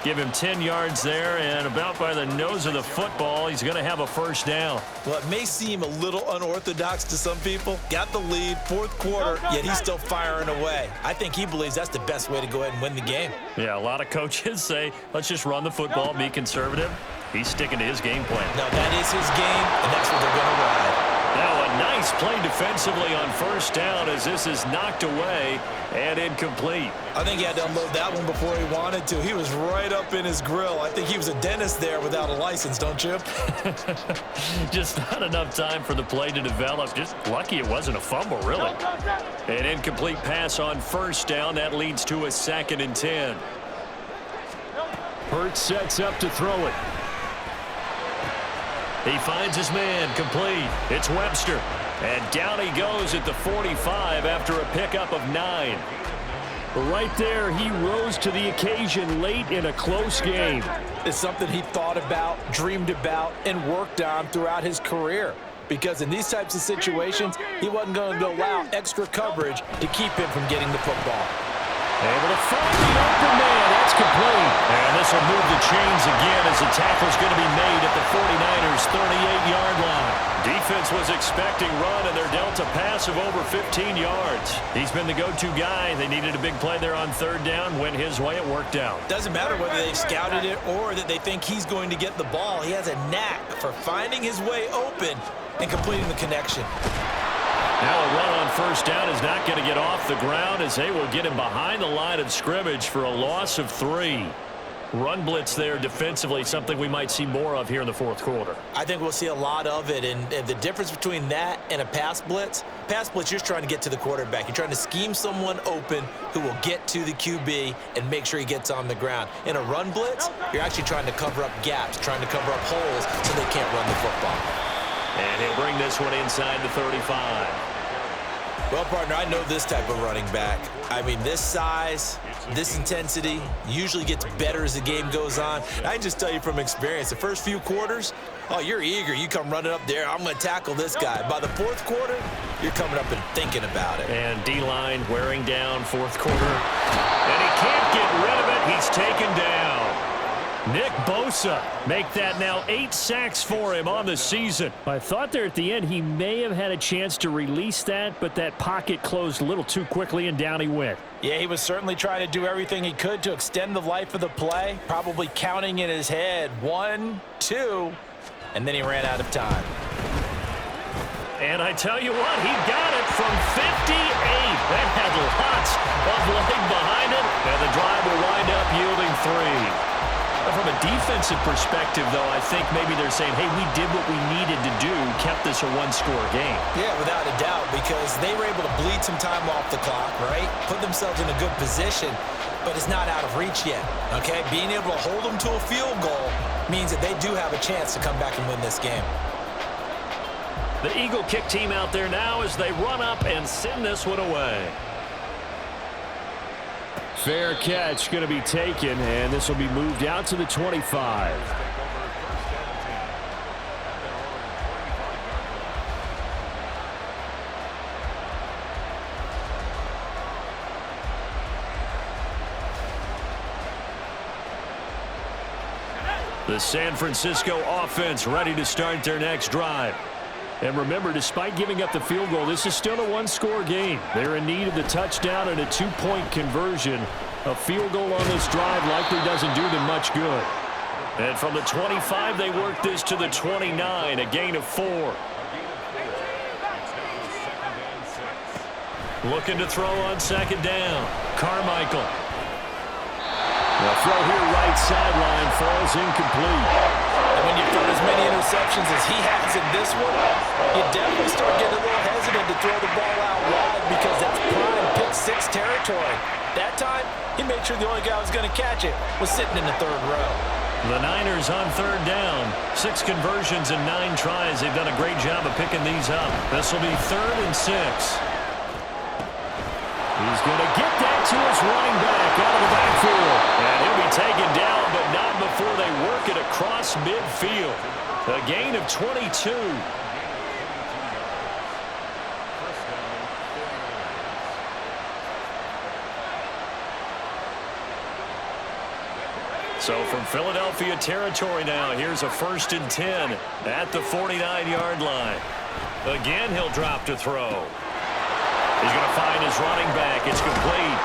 Give him 10 yards there, and about by the nose of the football, he's going to have a first down. Well, it may seem a little unorthodox to some people. Got the lead, 4th quarter, yet he's still firing away. I think he believes that's the best way to go ahead and win the game. Yeah, a lot of coaches say, let's just run the football, be conservative. He's sticking to his game plan. No, that is his game, and that's what they're going to ride. Now a nice play defensively on first down as this is knocked away and incomplete. I think he had to unload that one before he wanted to. He was right up in his grill. I think he was a dentist there without a license, don't you? Just not enough time for the play to develop. Just lucky it wasn't a fumble, really. An incomplete pass on first down. That leads to a 2nd and 10. Hurts sets up to throw it. He finds his man, complete. It's Webster. And down he goes at the 45 after a pickup of 9. Right there, he rose to the occasion late in a close game. It's something he thought about, dreamed about, and worked on throughout his career. Because in these types of situations, he wasn't going to allow extra coverage to keep him from getting the football. Able to find the open man. That's complete. And this will move the chains again as the tackle's going to be made at the 49ers' 38-yard line. Defense was expecting run, and they're dealt a pass of over 15 yards. He's been the go-to guy. They needed a big play there on 3rd down. Went his way. It worked out. Doesn't matter whether they've scouted it or that they think he's going to get the ball. He has a knack for finding his way open and completing the connection. Now a run on first down is not going to get off the ground as they will get him behind the line of scrimmage for a loss of 3. Run blitz there defensively, something we might see more of here in the 4th quarter. I think we'll see a lot of it, and the difference between that and a pass blitz, you're just trying to get to the quarterback. You're trying to scheme someone open who will get to the QB and make sure he gets on the ground. In a run blitz, you're actually trying to cover up gaps, trying to cover up holes so they can't run the football. And he'll bring this one inside the 35. Well, partner, I know this type of running back. I mean, this size, this intensity usually gets better as the game goes on. I can just tell you from experience, the first few quarters, oh, you're eager. You come running up there, I'm going to tackle this guy. By the 4th quarter, you're coming up and thinking about it. And D-line wearing down 4th quarter. And he can't get rid of it. He's taken down. Nick Bosa make that now 8 sacks for him on the season. I thought there at the end he may have had a chance to release that, but that pocket closed a little too quickly and down he went. Yeah, he was certainly trying to do everything he could to extend the life of the play, probably counting in his head 1, 2, and then he ran out of time. And I tell you what, he got it from 58. That had lots of leg behind it, and the drive will wind up yielding 3. From a defensive perspective, though, I think maybe they're saying, hey, we did what we needed to do, kept this a one-score game. Yeah, without a doubt, because they were able to bleed some time off the clock, right? Put themselves in a good position, but it's not out of reach yet, okay? Being able to hold them to a field goal means that they do have a chance to come back and win this game. The Eagle kick team out there now as they run up and send this one away. Fair catch going to be taken, and this will be moved out to the 25. The San Francisco offense ready to start their next drive. And remember, despite giving up the field goal, this is still a one-score game. They're in need of the touchdown and a two-point conversion. A field goal on this drive likely doesn't do them much good. And from the 25, they work this to the 29, a gain of 4. Looking to throw on second down. Carmichael. The throw here right sideline falls incomplete. And when you throw as many interceptions as he has in this one, you definitely start getting a little hesitant to throw the ball out wide because that's prime pick-6 territory. That time, he made sure the only guy who was going to catch it was sitting in the third row. The Niners on third down. 6 conversions and 9 tries. They've done a great job of picking these up. This will be 3rd and 6. He's going to get that to his running back out of the backfield. And he'll be taken down, but not before they work it across midfield. A gain of 22. So from Philadelphia territory now, here's a 1st and 10 at the 49-yard line. Again, he'll drop to throw. He's going to find his running back. It's complete.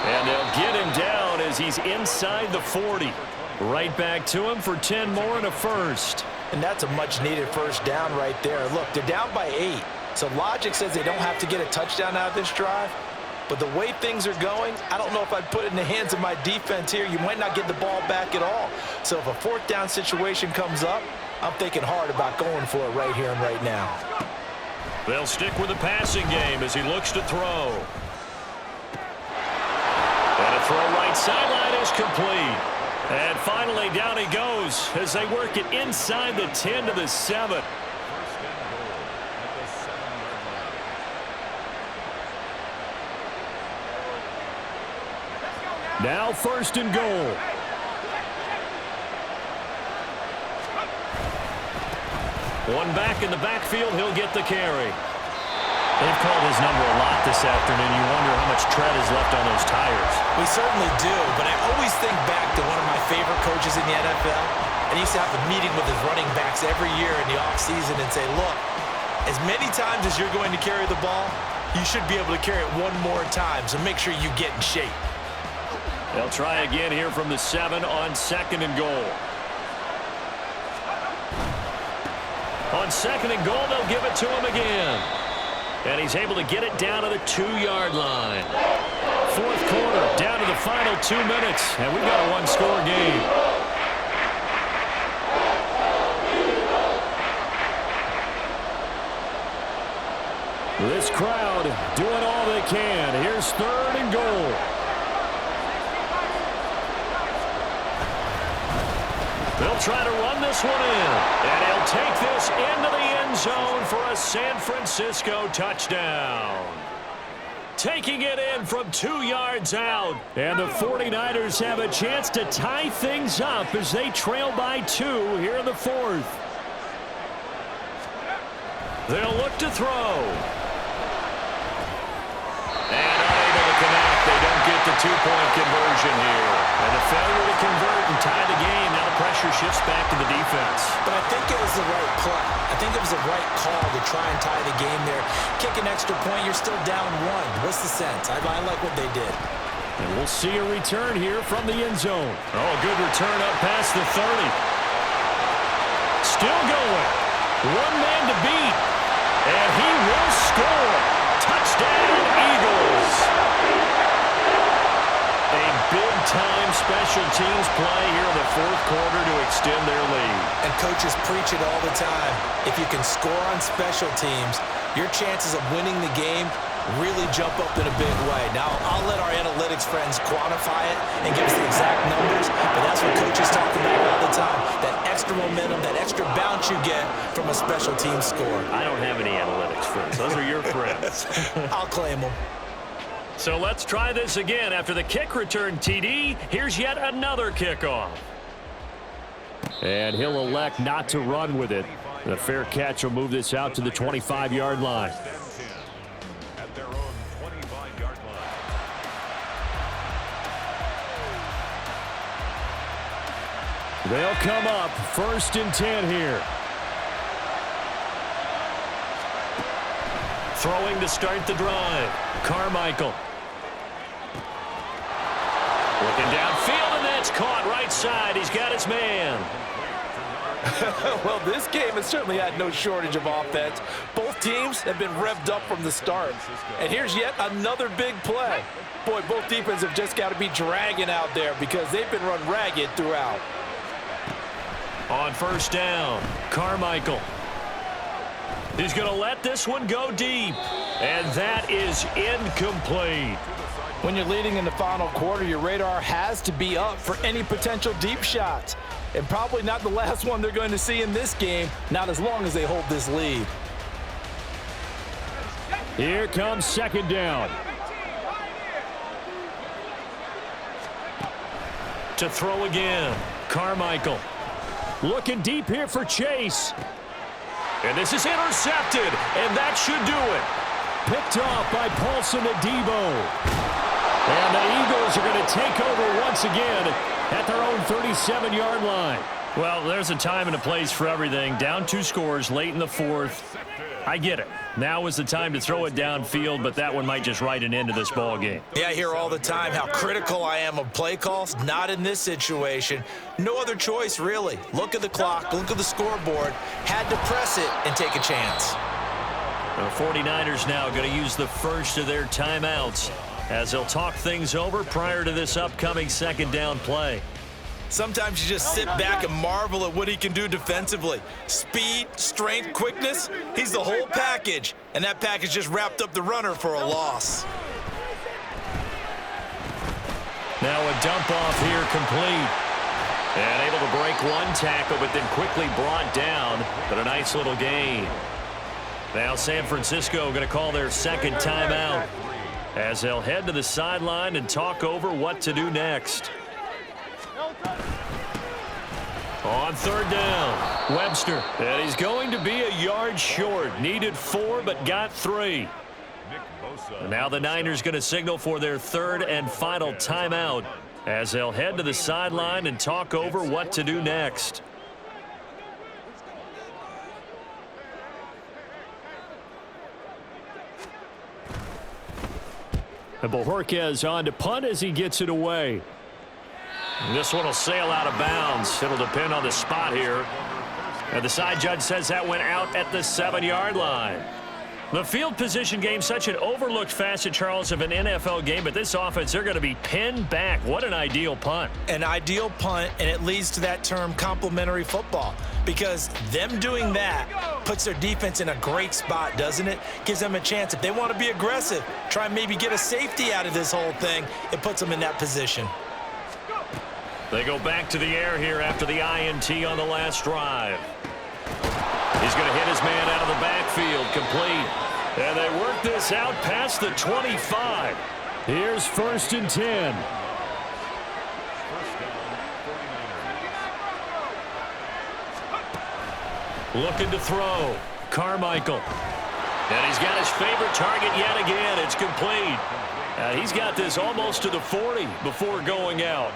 And they'll get him down as he's inside the 40. Right back to him for 10 more and a first. And that's a much-needed first down right there. Look, they're down by 8. So logic says they don't have to get a touchdown out of this drive. But the way things are going, I don't know if I'd put it in the hands of my defense here. You might not get the ball back at all. So if a 4th down situation comes up, I'm thinking hard about going for it right here and right now. They'll stick with the passing game as he looks to throw. And a throw right sideline is complete. And finally down he goes as they work it inside the 10 to the 7. Now 1st and goal. One back in the backfield, he'll get the carry. They've called his number a lot this afternoon. You wonder how much tread is left on those tires. We certainly do, but I always think back to one of my favorite coaches in the NFL. And he used to have a meeting with his running backs every year in the offseason and say, look, as many times as you're going to carry the ball, you should be able to carry it one more time, so make sure you get in shape. They'll try again here from the 7 on 2nd and goal. On 2nd and goal, they'll give it to him again. And he's able to get it down to the 2-yard line. 4th quarter, down to the final 2 minutes, and we've got a one-score game. This crowd doing all they can. Here's 3rd and goal. They'll try to run this one in. And he'll take this into the end zone for a San Francisco touchdown. Taking it in from 2 yards out. And the 49ers have a chance to tie things up as they trail by 2 here in the 4th. They'll look to throw. And unable to connect. They don't get the 2-point conversion here. And the failure to convert and tie the game. Now the pressure shifts back to the defense. But I think it was the right play. I think it was the right call to try and tie the game there. Kick an extra point, you're still down 1. What's the sense? I like what they did. And we'll see a return here from the end zone. Oh, a good return up past the 30. Still going. One man to beat. And he will score. Touchdown, Eagles. A big-time special teams play here in the fourth quarter to extend their lead. And coaches preach it all the time. If you can score on special teams, your chances of winning the game really jump up in a big way. Now, I'll let our analytics friends quantify it and give us the exact numbers, but that's what coaches talk about all the time. That extra momentum, that extra bounce you get from a special team score. I don't have any analytics friends. Those are your friends. I'll claim them. So let's try this again. After the kick return TD, here's yet another kickoff. And he'll elect not to run with it. The fair catch will move this out to the 25-yard line. At their own 25-yard line. They'll come up 1st and 10 here. Throwing to start the drive. Carmichael. Looking downfield, and that's caught right side. He's got his man. Well, this game has certainly had no shortage of offense. Both teams have been revved up from the start. And here's yet another big play. Boy, both defenses have just got to be dragging out there because they've been run ragged throughout. On 1st down, Carmichael. He's going to let this one go deep. And that is incomplete. When you're leading in the final quarter, your radar has to be up for any potential deep shots. And probably not the last one they're going to see in this game, not as long as they hold this lead. Here comes 2nd down. To throw again, Carmichael. Looking deep here for Chase. And this is intercepted, and that should do it. Picked off by Paulson Adebo. And the Eagles are going to take over once again at their own 37-yard line. Well, there's a time and a place for everything. Down 2 scores late in the fourth. I get it. Now is the time to throw it downfield, but that one might just write an end to this ball game. Yeah, I hear all the time how critical I am of play calls. Not in this situation. No other choice, really. Look at the clock. Look at the scoreboard. Had to press it and take a chance. The 49ers now going to use the first of their timeouts as they'll talk things over prior to this upcoming 2nd down play. Sometimes you just sit back and marvel at what he can do defensively. Speed, strength, quickness, he's the whole package. And that package just wrapped up the runner for a loss. Now a dump off here complete. And able to break one tackle, but then quickly brought down. But a nice little gain. Now San Francisco going to call their 2nd timeout as they'll head to the sideline and talk over what to do next. On 3rd down, Webster. And he's going to be a yard short. Needed 4, but got 3. And now the Niners going to signal for their 3rd and final timeout as they'll head to the sideline and talk over what to do next. And Bojorquez on to punt as he gets it away. And this one will sail out of bounds. It'll depend on the spot here. And the side judge says that went out at the 7-yard line. The field position game, such an overlooked facet, Charles, of an NFL game, but this offense, they're going to be pinned back. What an ideal punt. An ideal punt, and it leads to that term complementary football, because them doing that puts their defense in a great spot, doesn't it? Gives them a chance. If they want to be aggressive, try and maybe get a safety out of this whole thing, it puts them in that position. They go back to the air here after the INT on the last drive. He's going to hit his man out of the backfield, complete. And they work this out past the 25. Here's 1st and 10. Looking to throw. Carmichael. And he's got his favorite target yet again. It's complete. He's got this almost to the 40 before going out.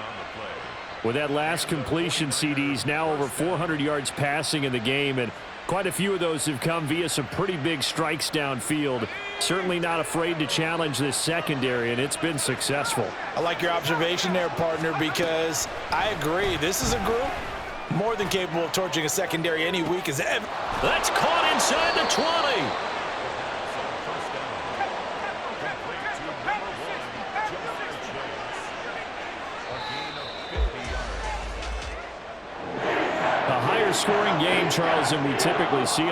With that last completion, CDs now over 400 yards passing in the game, and quite a few of those have come via some pretty big strikes downfield. Certainly not afraid to challenge this secondary, and it's been successful. I like your observation there, partner, because I agree. This is a group more than capable of torching a secondary any week as ever. That's caught inside the 20. Charles, than we typically see